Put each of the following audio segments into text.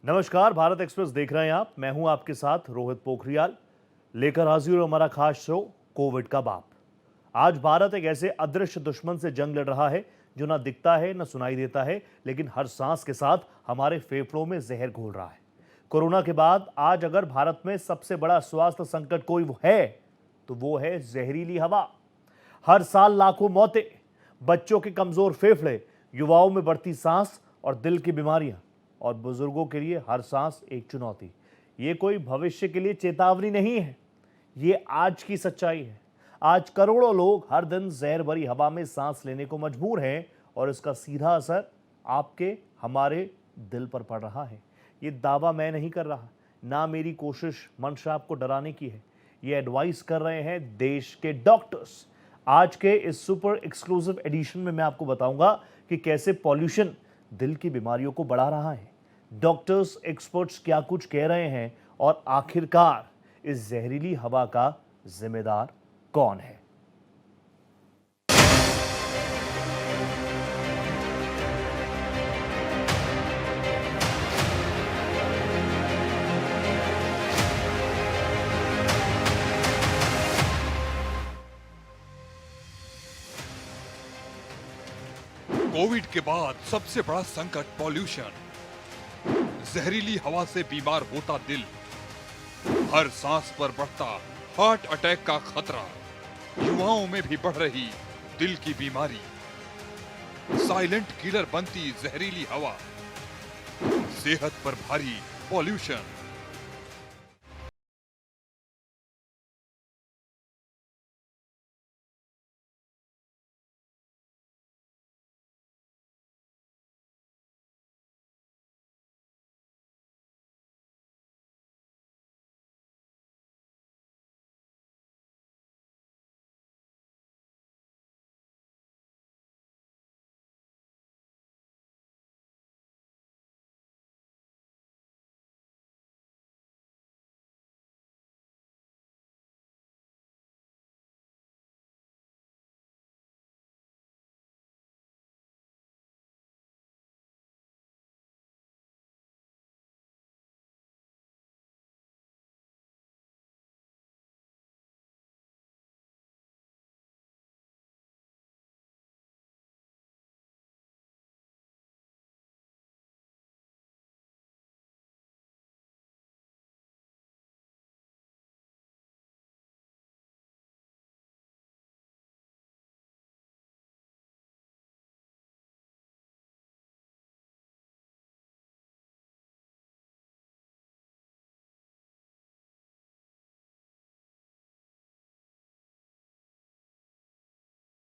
नमस्कार, भारत एक्सप्रेस देख रहे हैं आप। मैं हूं आपके साथ रोहित पोखरियाल, लेकर हाजिर हूं हमारा खास शो कोविड का बाप। आज भारत एक ऐसे अदृश्य दुश्मन से जंग लड़ रहा है जो ना दिखता है ना सुनाई देता है, लेकिन हर सांस के साथ हमारे फेफड़ों में जहर घोल रहा है। कोरोना के बाद आज अगर भारत में सबसे बड़ा स्वास्थ्य संकट कोई है तो वो है जहरीली हवा। हर साल लाखों मौतें, बच्चों के कमजोर फेफड़े, युवाओं में बढ़ती सांस और दिल की बीमारियां, और बुजुर्गों के लिए हर सांस एक चुनौती। ये कोई भविष्य के लिए चेतावनी नहीं है, ये आज की सच्चाई है। आज करोड़ों लोग हर दिन जहर भरी हवा में सांस लेने को मजबूर हैं और इसका सीधा असर आपके हमारे दिल पर पड़ रहा है। ये दावा मैं नहीं कर रहा, ना मेरी कोशिश मंशा आपको डराने की है। ये एडवाइस कर रहे हैं देश के डॉक्टर्स। आज के इस सुपर एक्सक्लूसिव एडिशन में मैं आपको बताऊंगा कि कैसे पॉल्यूशन दिल की बीमारियों को बढ़ा रहा है, डॉक्टर्स एक्सपर्ट्स क्या कुछ कह रहे हैं, और आखिरकार इस जहरीली हवा का जिम्मेदार कौन है। कोविड के बाद सबसे बड़ा संकट पॉल्यूशन। जहरीली हवा से बीमार होता दिल, हर सांस पर बढ़ता हार्ट अटैक का खतरा, युवाओं में भी बढ़ रही दिल की बीमारी, साइलेंट किलर बनती जहरीली हवा, सेहत पर भारी पॉल्यूशन।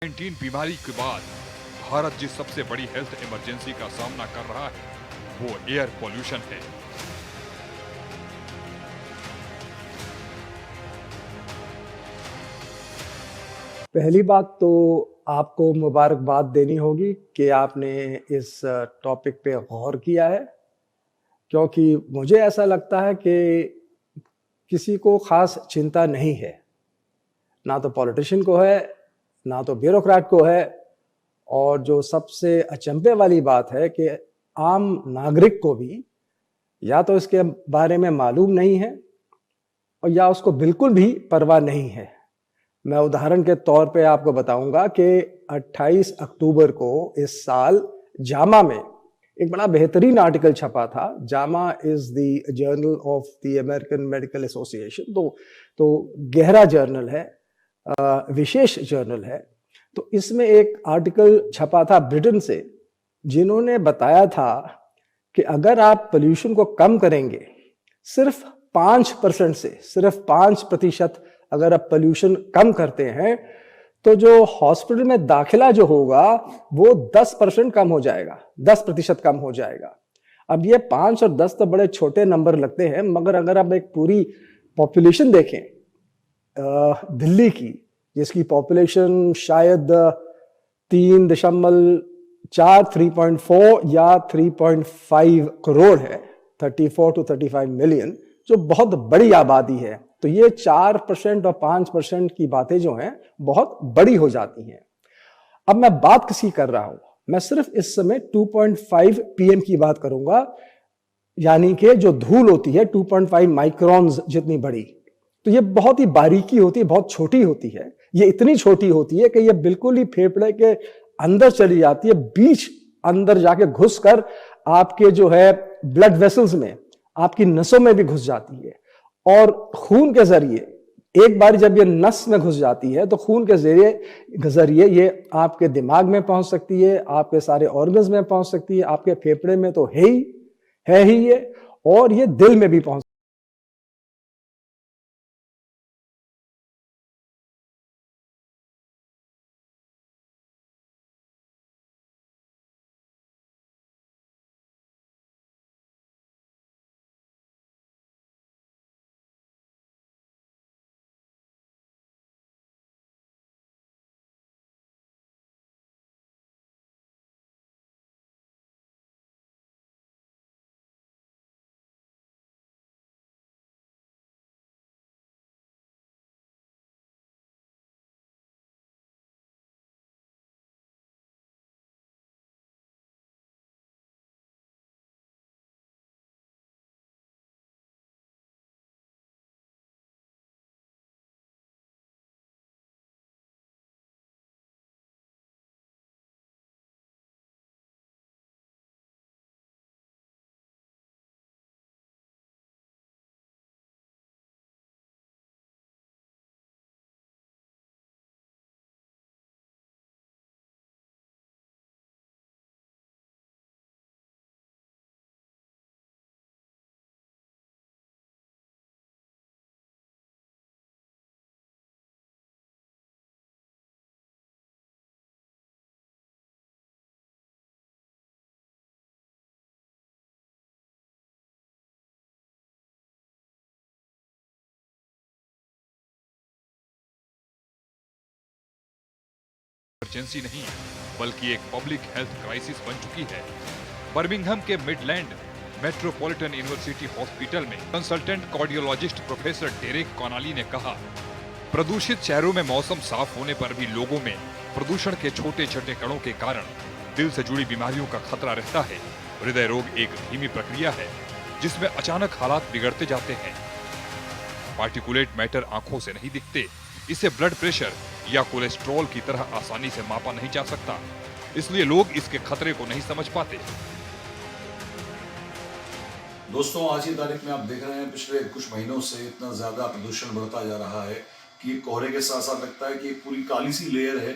कोविड-19 बीमारी के बाद भारत जिस सबसे बड़ी हेल्थ इमरजेंसी का सामना कर रहा है वो एयर पॉल्यूशन है। पहली बात तो आपको मुबारकबाद देनी होगी कि आपने इस टॉपिक पे गौर किया है, क्योंकि मुझे ऐसा लगता है कि किसी को खास चिंता नहीं है, ना तो पॉलिटिशियन को है, ना तो ब्यूरोक्रेट को है, और जो सबसे अचंभे वाली बात है कि आम नागरिक को भी या तो इसके बारे में मालूम नहीं है और या उसको बिल्कुल भी परवाह नहीं है। मैं उदाहरण के तौर पे आपको बताऊंगा कि 28 अक्टूबर को इस साल जामा में एक बड़ा बेहतरीन आर्टिकल छपा था। Jama is the journal of the American medical association, तो गहरा जर्नल है, विशेष जर्नल है। तो इसमें एक आर्टिकल छपा था ब्रिटेन से, जिन्होंने बताया था कि अगर आप पोल्यूशन को कम करेंगे सिर्फ 5% से, सिर्फ 5% अगर आप पोल्यूशन कम करते हैं तो जो हॉस्पिटल में दाखिला जो होगा वो 10% कम हो जाएगा, 10% कम हो जाएगा। अब ये 5 और 10 तो बड़े छोटे नंबर लगते हैं, मगर अगर आप एक पूरी पॉपुलेशन देखें दिल्ली की, जिसकी पॉपुलेशन शायद 3.4 या 3.5 करोड़ है, 34 to 35 मिलियन, जो बहुत बड़ी आबादी है, तो ये 4% और 5% की बातें जो हैं बहुत बड़ी हो जाती हैं। अब मैं बात किसी कर रहा हूं, मैं सिर्फ इस समय 2.5 PM की बात करूंगा, यानी कि जो धूल होती है 2.5 माइक्रॉन्स जितनी बड़ी, तो ये बहुत ही बारीकी होती है, बहुत छोटी होती है। ये इतनी छोटी होती है कि ये बिल्कुल ही फेफड़े के अंदर चली जाती है, बीच अंदर जाके घुसकर आपके जो है ब्लड वेसल्स में, आपकी नसों में भी घुस जाती है। और खून के जरिए एक बार जब ये नस में घुस जाती है तो खून के जरिए ये आपके दिमाग में पहुंच सकती है, आपके सारे ऑर्गन्स में पहुंच सकती है, आपके फेफड़े में तो है ही ये, और ये दिल में भी पहुंच। इमरजेंसी नहीं बल्कि एक पब्लिक हेल्थ क्राइसिस बन चुकी है। बर्मिंघम के मिडलैंड मेट्रोपॉलिटन यूनिवर्सिटी हॉस्पिटल में कंसल्टेंट कार्डियोलॉजिस्ट प्रोफेसर डेरेक कॉनाली ने कहा, प्रदूषित शहरों में मौसम साफ होने पर भी लोगों में प्रदूषण के छोटे छोटे कणों के कारण दिल से जुड़ी बीमारियों का खतरा रहता है। हृदय रोग एक धीमी प्रक्रिया है जिसमें अचानक हालात बिगड़ते जाते हैं। पार्टिकुलेट मैटर आंखों से नहीं दिखते, इसे ब्लड प्रेशर या कोलेस्ट्रॉल की तरह आसानी से मापा नहीं जा सकता, इसलिए लोग इसके खतरे को नहीं समझ पाते। दोस्तों, आज की तारीख में आप देख रहे हैं पिछले कुछ महीनों से इतना ज्यादा प्रदूषण बढ़ता जा रहा है कि कोहरे के साथ साथ लगता है कि एक पूरी काली सी लेयर है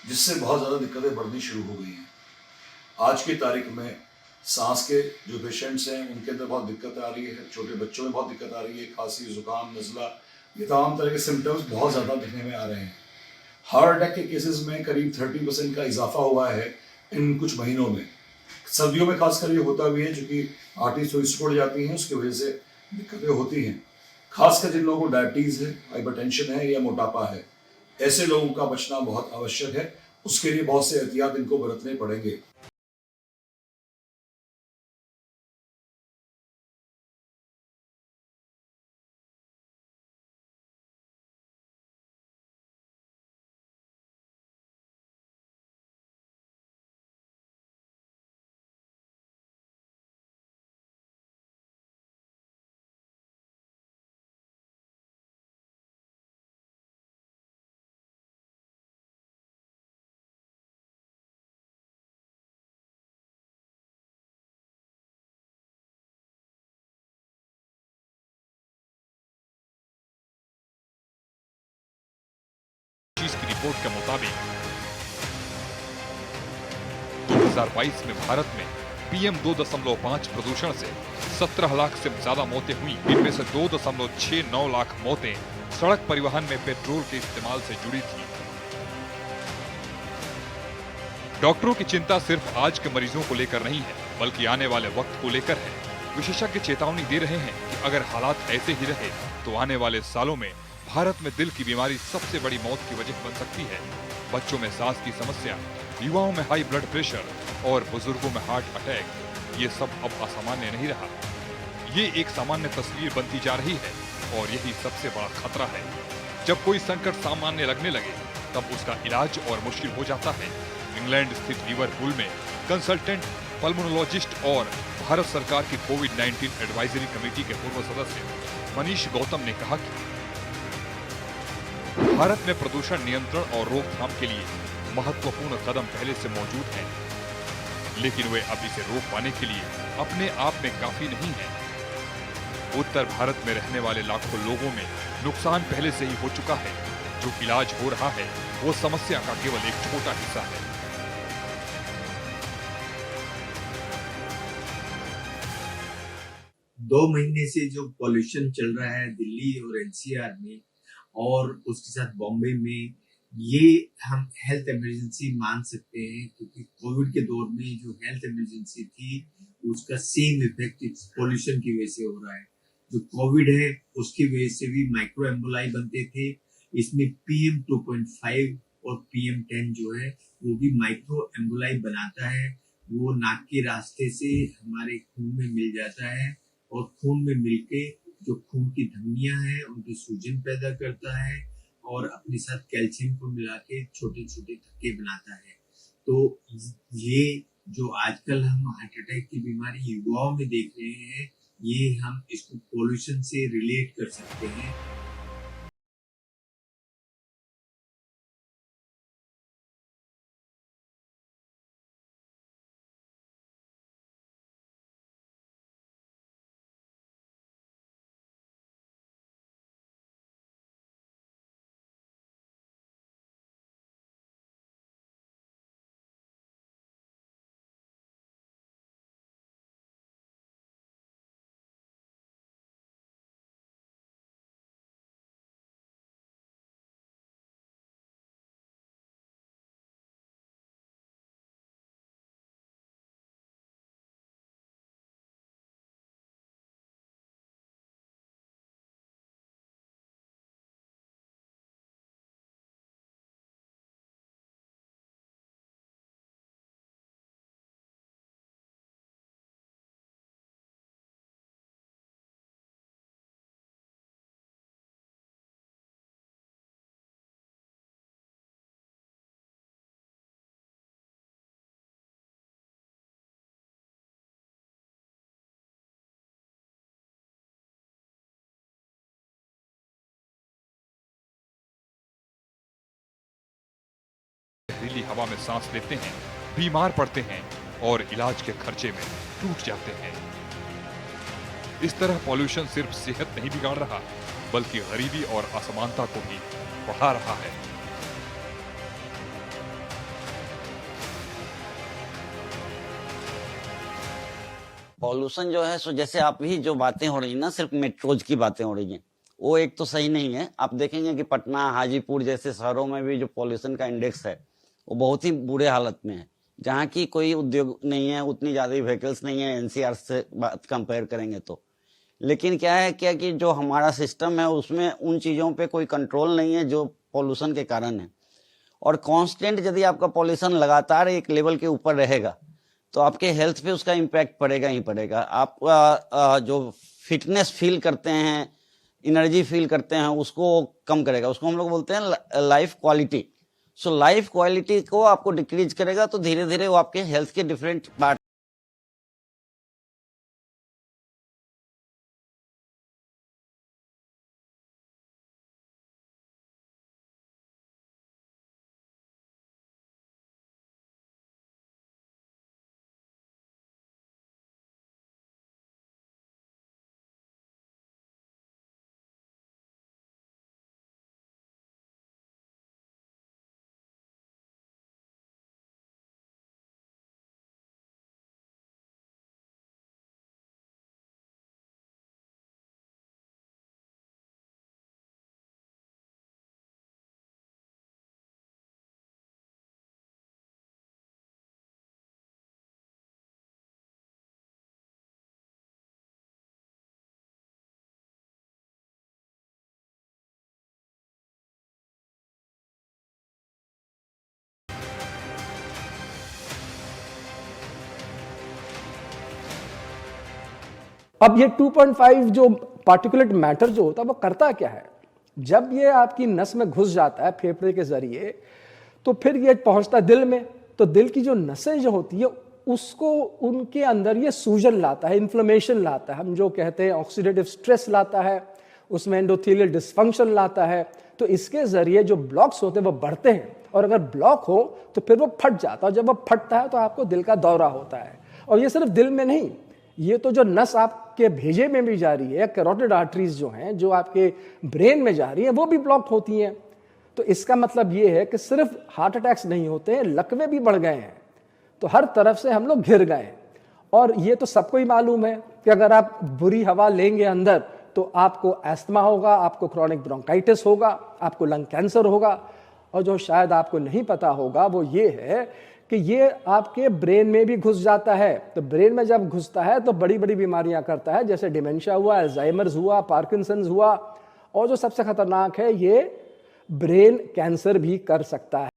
जिससे बहुत ज्यादा दिक्कतें बढ़नी शुरू हो गई हैं। आज की तारीख में सांस के जो पेशेंट्स हैं उनके अंदर बहुत दिक्कत आ रही है, छोटे बच्चों में बहुत दिक्कत आ रही है, खांसी, जुकाम, नज़ला, ये तमाम तरह के सिम्टम्स बहुत ज़्यादा दिखने में आ रहे हैं। हार्ट अटैक के केसेस में करीब 30% का इजाफा हुआ है इन कुछ महीनों में। सर्दियों में खासकर ये होता भी है क्योंकि आर्टरीज थोड़ी सिकुड़ जाती हैं, उसकी वजह से दिक्कतें होती हैं। खासकर जिन लोगों को डायबिटीज़ है, हाइपरटेंशन है या मोटापा है, ऐसे लोगों का बचना बहुत आवश्यक है। उसके लिए बहुत से एहतियात इनको बरतने पड़ेंगे। की रिपोर्ट के मुताबिक 2022 में भारत में PM 2.5 प्रदूषण से 17 लाख से ज्यादा मौतें हुई। इनमें से 2.69 लाख मौतें सड़क परिवहन में पेट्रोल के इस्तेमाल से जुड़ी थी। डॉक्टरों की चिंता सिर्फ आज के मरीजों को लेकर नहीं है बल्कि आने वाले वक्त को लेकर है। विशेषज्ञ चेतावनी दे रहे हैं कि अगर हालात ऐसे ही रहे तो आने वाले सालों में भारत में दिल की बीमारी सबसे बड़ी मौत की वजह बन सकती है। बच्चों में सांस की समस्या, युवाओं में हाई ब्लड प्रेशर और बुजुर्गों में हार्ट अटैक, ये सब अब असामान्य नहीं रहा। ये एक सामान्य तस्वीर बनती जा रही है और यही सबसे बड़ा खतरा है। जब कोई संकट सामान्य लगने लगे तब उसका इलाज और मुश्किल हो जाता है। इंग्लैंड स्थित लिवरपूल में कंसल्टेंट पल्मोनोलॉजिस्ट और भारत सरकार की कोविड-19 एडवाइजरी कमेटी के पूर्व सदस्य मनीष गौतम ने कहा कि भारत में प्रदूषण नियंत्रण और रोकथाम के लिए महत्वपूर्ण कदम पहले से मौजूद हैं, लेकिन वे अब इसे रोक पाने के लिए अपने आप में काफी नहीं है। उत्तर भारत में रहने वाले लाखों लोगों में नुकसान पहले से ही हो चुका है। जो इलाज हो रहा है वो समस्या का केवल एक छोटा हिस्सा है। 2 महीने से जो पॉल्यूशन चल रहा है दिल्ली और एनसीआर में और उसके साथ बॉम्बे में, ये हम हेल्थ इमरजेंसी मान सकते हैं, क्योंकि कोविड के दौर में जो हेल्थ इमरजेंसी थी उसका सेम इफेक्ट इस पॉल्यूशन की वजह से हो रहा है। जो कोविड है उसकी वजह से भी माइक्रो एम्बोलाई बनते थे, इसमें PM 2.5 और PM 10 जो है वो भी माइक्रो एम्बोलाई बनाता है। वो नाक के रास्ते से हमारे खून में मिल जाता है और खून में मिलके जो खून की धमनियां हैं उनकी सूजन पैदा करता है और अपने साथ कैल्शियम को मिला के छोटे छोटे थक्के बनाता है। तो ये जो आजकल हम हार्ट अटैक की बीमारी युवाओं में देख रहे हैं, ये हम इसको पोल्यूशन से रिलेट कर सकते हैं। जहरीली हवा में सांस लेते हैं, बीमार पड़ते हैं और इलाज के खर्चे में टूट जाते हैं। इस तरह पॉल्यूशन सिर्फ सेहत नहीं बिगाड़ रहा, बल्कि गरीबी और असमानता को भी बढ़ा रहा है। पॉल्यूशन जो है सो जैसे आप ही जो बातें हो रही हैं ना, सिर्फ मेट्रोज की बातें हो रही हैं, वो एक तो सही नहीं है। आप देखेंगे कि पटना, हाजीपुर जैसे शहरों में भी जो पॉल्यूशन का इंडेक्स है वो बहुत ही बुरे हालत में है, जहाँ की कोई उद्योग नहीं है, उतनी ज़्यादा व्हीकल्स नहीं है एनसीआर से बात कंपेयर करेंगे तो। लेकिन क्या है कि जो हमारा सिस्टम है उसमें उन चीज़ों पे कोई कंट्रोल नहीं है जो पॉल्यूशन के कारण है। और कांस्टेंट यदि आपका पॉल्यूशन लगातार एक लेवल के ऊपर रहेगा तो आपके हेल्थ पे उसका इम्पैक्ट पड़ेगा ही पड़ेगा। आप जो फिटनेस फील करते हैं, एनर्जी फील करते हैं, उसको कम करेगा। उसको हम लोग बोलते हैं life quality. So life quality को आपको डिक्रीज करेगा, तो धीरे धीरे वो आपके हेल्थ के डिफरेंट पार्ट अब ये 2.5 जो पार्टिकुलेट मैटर जो होता है वो करता क्या है? जब ये आपकी नस में घुस जाता है फेफड़े के जरिए, तो फिर ये पहुंचता है दिल में। तो दिल की जो नसें जो होती है उसको उनके अंदर ये सूजन लाता है, इन्फ्लेमेशन लाता है, हम जो कहते हैं ऑक्सीडेटिव स्ट्रेस लाता है, उसमें एंडोथेलियल डिस्फंक्शन लाता है। तो इसके जरिए जो ब्लॉक्स होते हैं वो बढ़ते हैं, और अगर ब्लॉक हो तो फिर वो फट जाता है, और जब वो फटता है तो आपको दिल का दौरा होता है। और ये सिर्फ दिल में नहीं, ये तो जो नस आपके भेजे में भी जा रही है, कैरोटिड आर्टरीज जो हैं, जो आपके ब्रेन में जा रही है, वो भी ब्लॉक होती हैं। तो इसका मतलब ये है कि सिर्फ हार्ट अटैक्स नहीं होते हैं, लकवे भी बढ़ गए हैं। तो हर तरफ से हम लोग घिर गए। और ये तो सबको ही मालूम है कि अगर आप बुरी हवा लेंगे अंदर तो आपको एस्थमा होगा, आपको क्रॉनिक ब्रोंकाइटिस होगा, आपको लंग कैंसर होगा। और जो शायद आपको नहीं पता होगा वो ये है कि ये आपके ब्रेन में भी घुस जाता है। तो ब्रेन में जब घुसता है तो बड़ी बड़ी बीमारियां करता है, जैसे डिमेंशिया हुआ, अल्जाइमर्स हुआ, पार्किंसंस हुआ, और जो सबसे खतरनाक है ये ब्रेन कैंसर भी कर सकता है।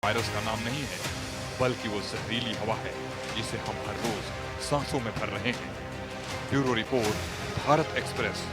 वायरस का नाम नहीं है, बल्कि वो जहरीली हवा है जिसे हम हर रोज सांसों में भर रहे हैं। Bureau report, Bharat express.